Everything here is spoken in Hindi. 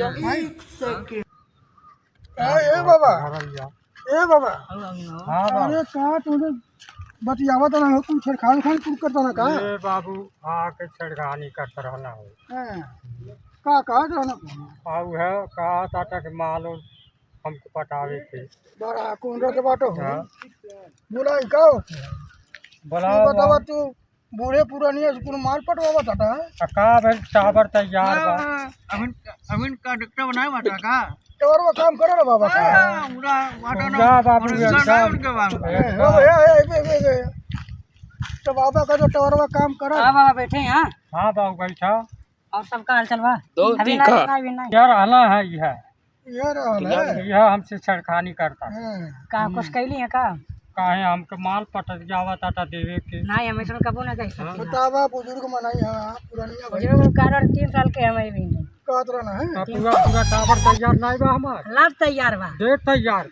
एक सेकंड ए बाबा हाँ बाबू अरे कहा तूने बतियावा तो ना हो तू छेड़खानी खान तू करता ना का ये बाबू आके छेड़खानी करता रहना हो का कहा रहना आऊ है कहा ताता के मालो हमको पटावे थे बड़ा कुंडा के बाटो हो हाँ। बुलाई का हो बोला तू बतावा तू बूढ़े पुरानिया से कुल मार पटवावा टाटा है का भाई टावर तैयार बा अमिन का डॉक्टर बनाए बाटा का टवर वो काम करे ना बाबा का पूरा वाटा जा बाबू एकदम उनके बाबू तो बाबा का जो टवर वो काम करे हाँ बाबा बैठे हैं हाँ हाँ बाबू बैठा और सबका हाल चल बा दो अभी तीखा अभी नहीं क्या रहना है ये रहल है यह हमसे छेड़खानी करता का कुछ कैली है का काहे हमके माल पट जावा ताता देवे के नहीं हम ऐसा कबो ना कह सकते बतावा बुजुर्ग मनाई हाँ पुरानिया भाई जो कारण 3 साल के हमें भी नहीं कहत रहना है पूरा पूरा टावर तैयार नहीं बा हमार लाभ तैयार बा डेट तैयार